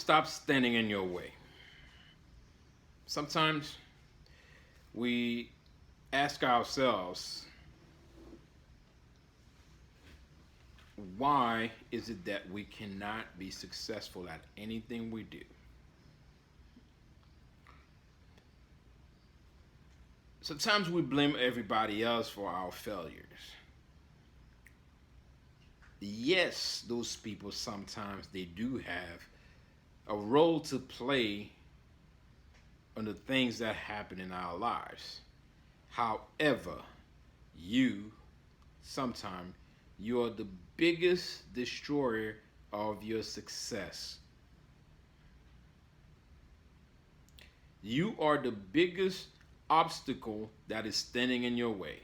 stop standing in your way. Sometimes we ask ourselves, why is it that we cannot be successful at anything we do? Sometimes we blame everybody else for our failures. Yes, those people sometimes they do have a role to play on the things that happen in our lives. However, you sometimes you are the biggest destroyer of your success. You are the biggest obstacle that is standing in your way.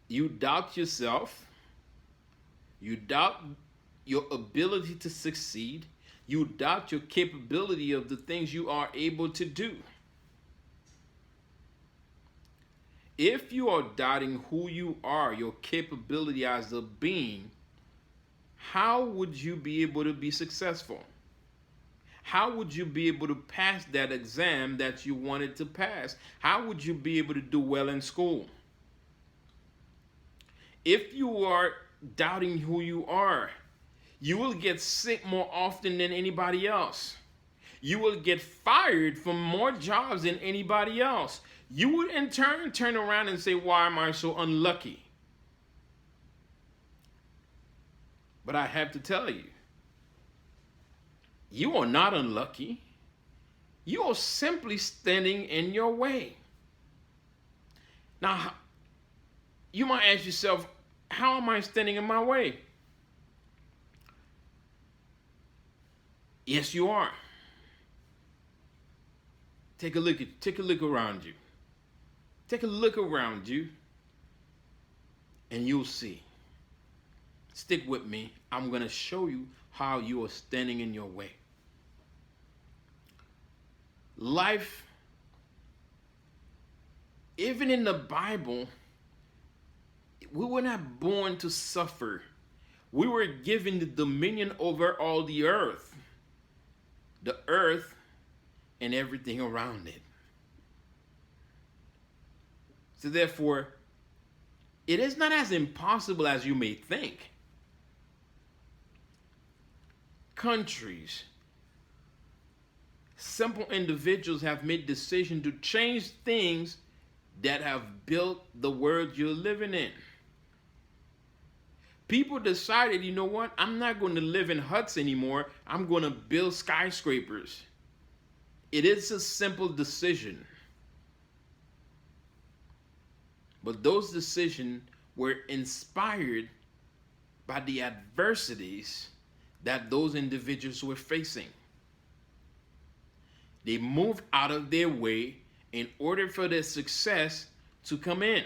You doubt yourself. You doubt your ability to succeed. You doubt your capability of the things you are able to do. If you are doubting who you are, your capability as a being, how would you be able to be successful? How would you be able to pass that exam that you wanted to pass? How would you be able to do well in school? If you are doubting who you are, you will get sick more often than anybody else. You will get fired from more jobs than anybody else. You would in turn around and say, why am I so unlucky? But I have to tell you, you are not unlucky. You are simply standing in your way. Now, you might ask yourself, how am I standing in my way? Yes, you are. Take a look around you. Take a look around you and you'll see. Stick with me. I'm going to show you how you are standing in your way. Life, even in the Bible, we were not born to suffer. We were given the dominion over all the earth and everything around it. So therefore, it is not as impossible as you may think. Countries, simple individuals have made decisions to change things that have built the world you're living in. People decided, you know what? I'm not going to live in huts anymore. I'm going to build skyscrapers. It is a simple decision. But those decisions were inspired by the adversities that those individuals were facing. They moved out of their way in order for their success to come in.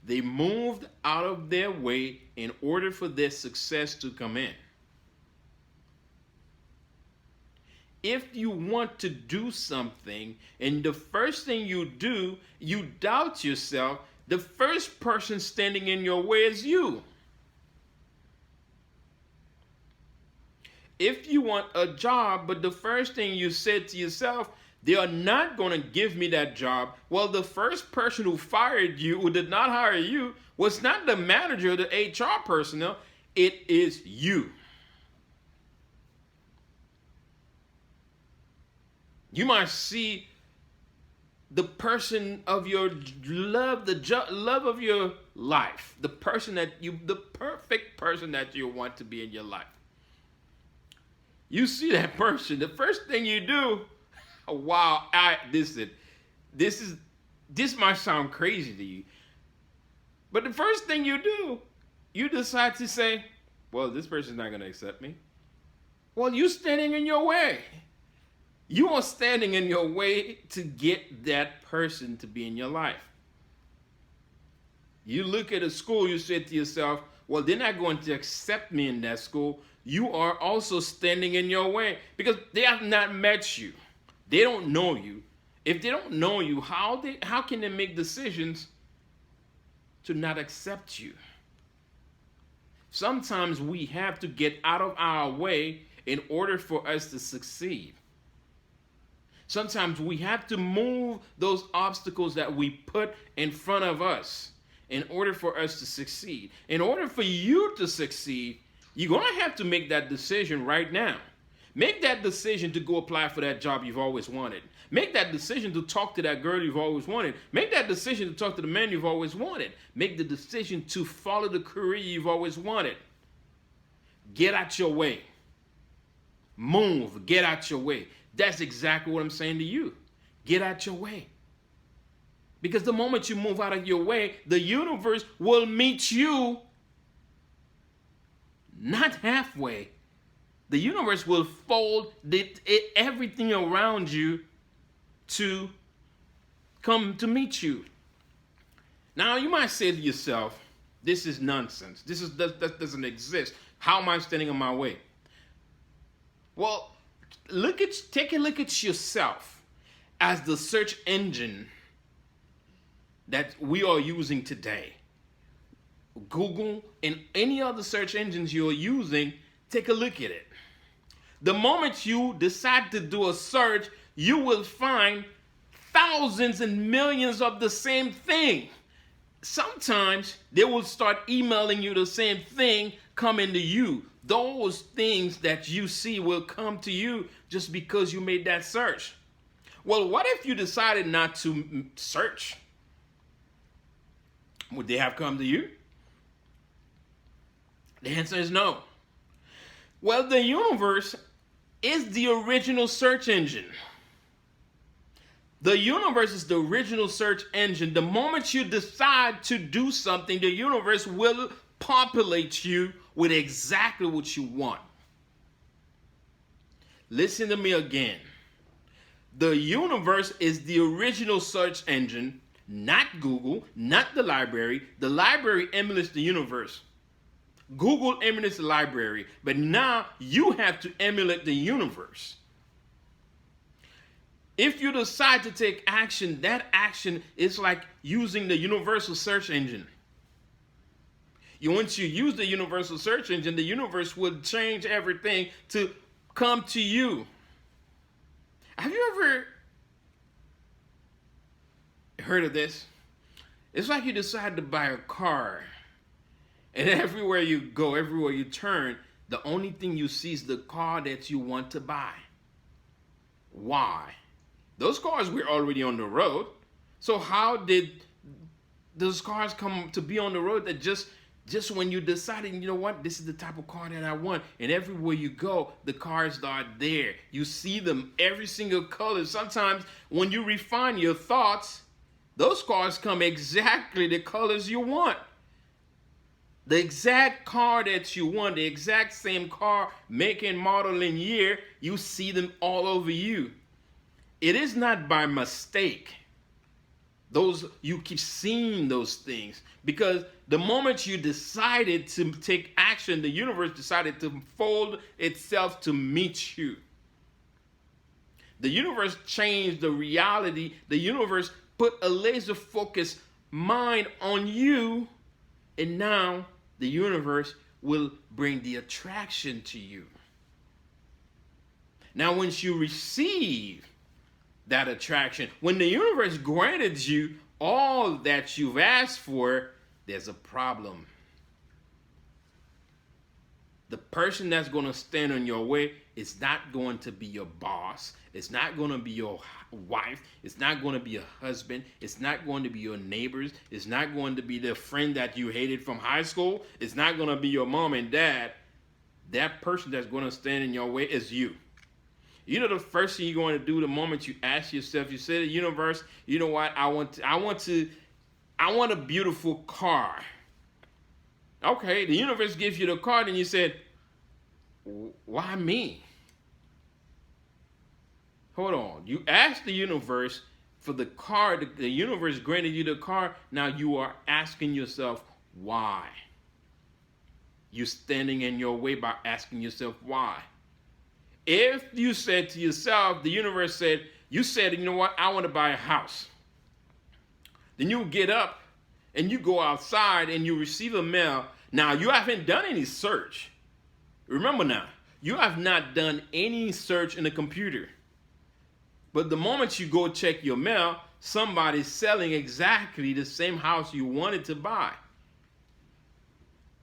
They moved out of their way in order for their success to come in. If you want to do something and the first thing you do, you doubt yourself, the first person standing in your way is you. If you want a job, but the first thing you said to yourself, they are not going to give me that job. Well, the first person who fired you, who did not hire you, was not the manager or the HR personnel. It is you. You might see the person of your love, the love of your life, the perfect person that you want to be in your life. You see that person, the first thing you do, wow, this might sound crazy to you, but the first thing you do, you decide to say, well, this person's not going to accept me. Well, you're standing in your way. You are standing in your way to get that person to be in your life. You look at a school, you say to yourself, well, they're not going to accept me in that school. You are also standing in your way because they have not met you. They don't know you. If they don't know you, how can they make decisions to not accept you? Sometimes we have to get out of our way in order for us to succeed. Sometimes we have to move those obstacles that we put in front of us in order for us to succeed. In order for you to succeed, you're going to have to make that decision right now. Make that decision to go apply for that job you've always wanted. Make that decision to talk to that girl you've always wanted. Make that decision to talk to the man you've always wanted. Make the decision to follow the career you've always wanted. Get out your way. Move. Get out your way. That's exactly what I'm saying to you. Get out your way. Because the moment you move out of your way, the universe will meet you not halfway. The universe will fold everything around you to come to meet you. Now, you might say to yourself, this is nonsense. That doesn't exist. How am I standing in my way? Well, take a look at yourself as the search engine that we are using today. Google and any other search engines you're using, take a look at it. The moment you decide to do a search, you will find thousands and millions of the same thing. Sometimes they will start emailing you the same thing coming to you. Those things that you see will come to you just because you made that search. Well, what if you decided not to search? Would they have come to you? The answer is no. Well, the universe is the original search engine. The universe is the original search engine. The moment you decide to do something, the universe will populate you with exactly what you want. Listen to me again. The universe is the original search engine, not Google, not the library. The library emulates the universe. Google emulates the library, but now you have to emulate the universe. If you decide to take action, that action is like using the universal search engine. Once you use the universal search engine, the universe will change everything to come to you. Have you ever heard of this? It's like you decide to buy a car, and everywhere you go, everywhere you turn, the only thing you see is the car that you want to buy. Why? Those cars were already on the road. So how did those cars come to be on the road that just when you decided, you know what, this is the type of car that I want, and everywhere you go, the cars are there. You see them, every single color. Sometimes when you refine your thoughts, those cars come exactly the colors you want. The exact car that you want, the exact same car, make and model and year, you see them all over you. It is not by mistake. You keep seeing those things because the moment you decided to take action, the universe decided to fold itself to meet you. The universe changed the reality. The universe put a laser focused mind on you, and now the universe will bring the attraction to you. Now, once you receive that attraction, when the universe granted you all that you've asked for, there's a problem. The person that's going to stand on your way is not going to be your boss. It's not going to be your wife. It's not going to be your husband. It's not going to be your neighbors. It's not going to be the friend that you hated from high school. It's not going to be your mom and dad. That person that's going to stand in your way is you. You know the first thing you're going to do the moment you ask yourself, you say to the universe, you know what, I want a beautiful car. Okay, the universe gives you the car, then you said, why me? Hold on. You asked the universe for the car, the universe granted you the car, now you are asking yourself, why? You're standing in your way by asking yourself, why? If you said to yourself, the universe said, you said, you know what, I want to buy a house. Then you get up and you go outside and you receive a mail. Now, you haven't done any search. Remember now, you have not done any search in the computer. But the moment you go check your mail, somebody's selling exactly the same house you wanted to buy.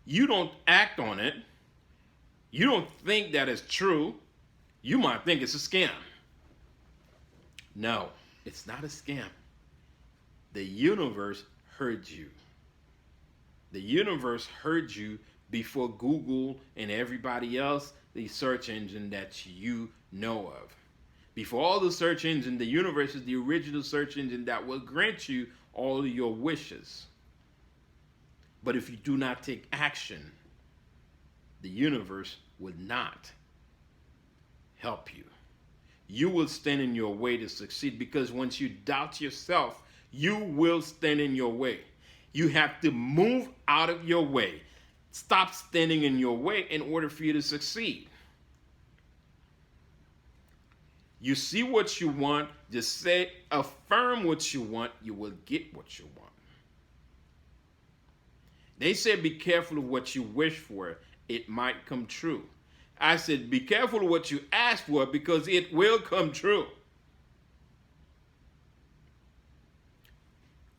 You don't act on it. You don't think that it's true. You might think it's a scam. No, it's not a scam. The universe heard you. The universe heard you before Google and everybody else, the search engine that you know of. Before all the search engine, the universe is the original search engine that will grant you all of your wishes. But if you do not take action, the universe will not help you. You will stand in your way to succeed, because once you doubt yourself, you will stand in your way. You have to move out of your way. Stop standing in your way in order for you to succeed. You see what you want, just say, affirm what you want, you will get what you want. They said, be careful of what you wish for, it might come true. I said, be careful of what you ask for, because it will come true.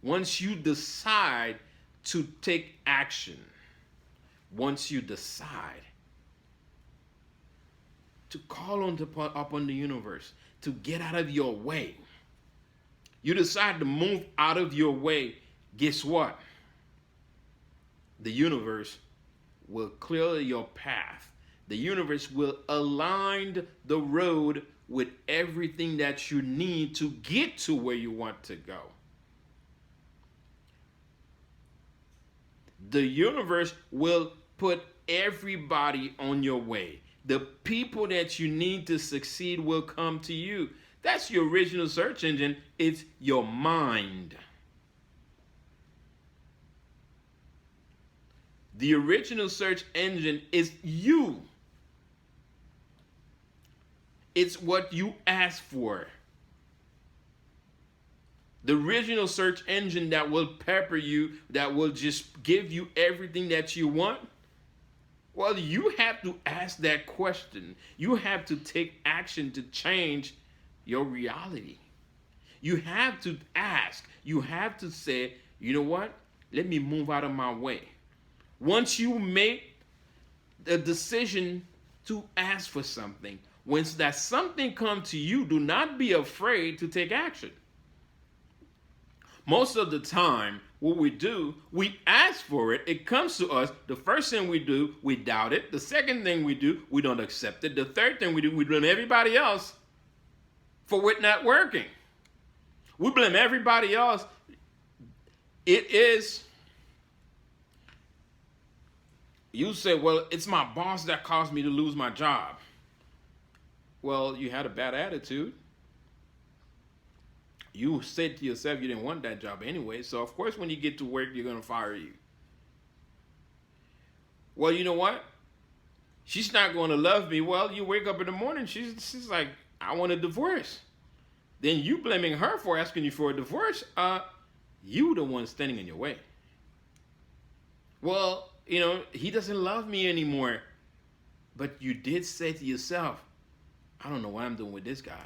Once you decide to take action, once you decide to call upon the universe to get out of your way, you decide to move out of your way, guess what? The universe will clear your path. The universe will align the road with everything that you need to get to where you want to go. The universe will put everybody on your way. The people that you need to succeed will come to you. That's your original search engine. It's your mind. The original search engine is you. It's what you ask for. The original search engine that will pepper you, that will just give you everything that you want. Well, you have to ask that question. You have to take action to change your reality. You have to ask. You have to say, you know what? Let me move out of my way. Once you make the decision to ask for something, once that something comes to you, do not be afraid to take action. Most of the time, what we do, we ask for it, it comes to us. The first thing we do, we doubt it. The second thing we do, we don't accept it. The third thing we do, we blame everybody else for it not working. We blame everybody else. It is, you say, well, it's my boss that caused me to lose my job. Well, you had a bad attitude. You said to yourself you didn't want that job anyway, so of course when you get to work, you're going to fire you. Well, you know what? She's not going to love me. Well, you wake up in the morning, she's like, I want a divorce. Then you blaming her for asking you for a divorce. You the one standing in your way. Well, you know, he doesn't love me anymore. But you did say to yourself, I don't know what I'm doing with this guy.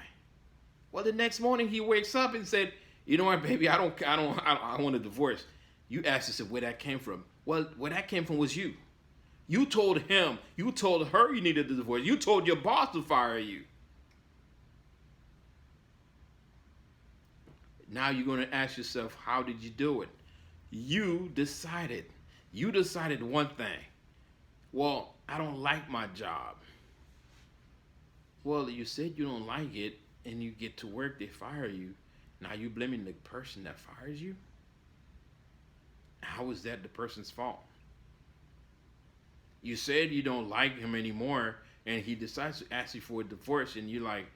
Well, the next morning he wakes up and said, you know what, baby, I want a divorce. You asked yourself where that came from. Well, where that came from was you. You told him, you told her you needed the divorce. You told your boss to fire you. Now you're going to ask yourself, how did you do it? You decided. You decided one thing. Well, I don't like my job. Well, you said you don't like it, and you get to work, they fire you. Now you blaming the person that fires you? How is that the person's fault? You said you don't like him anymore, and he decides to ask you for a divorce, and you're like,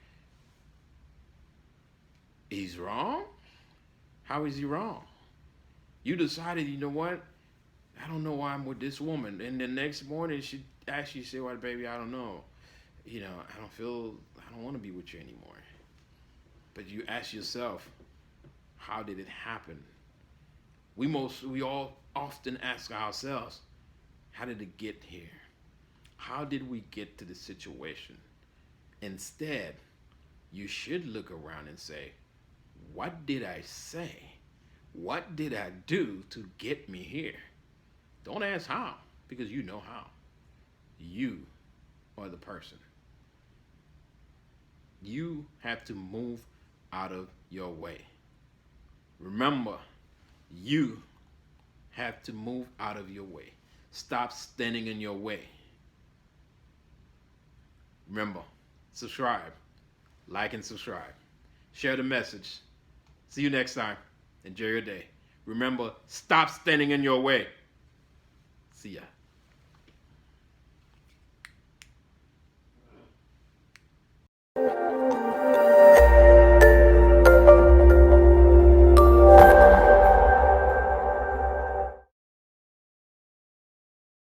he's wrong? How is he wrong? You decided, you know what? I don't know why I'm with this woman. And the next morning, she actually said, well, baby, I don't know. You know, I don't want to be with you anymore. But you ask yourself, how did it happen? We all often ask ourselves, How did it get here? How did we get to the situation? Instead, you should look around and say, what did I say? What did I do to get me here? Don't ask how, because you know how. You are the person. You have to move out of your way. Remember, you have to move out of your way. Stop standing in your way. Remember, subscribe, like, and subscribe. Share the message. See you next time. Enjoy your day. Remember, stop standing in your way. See ya.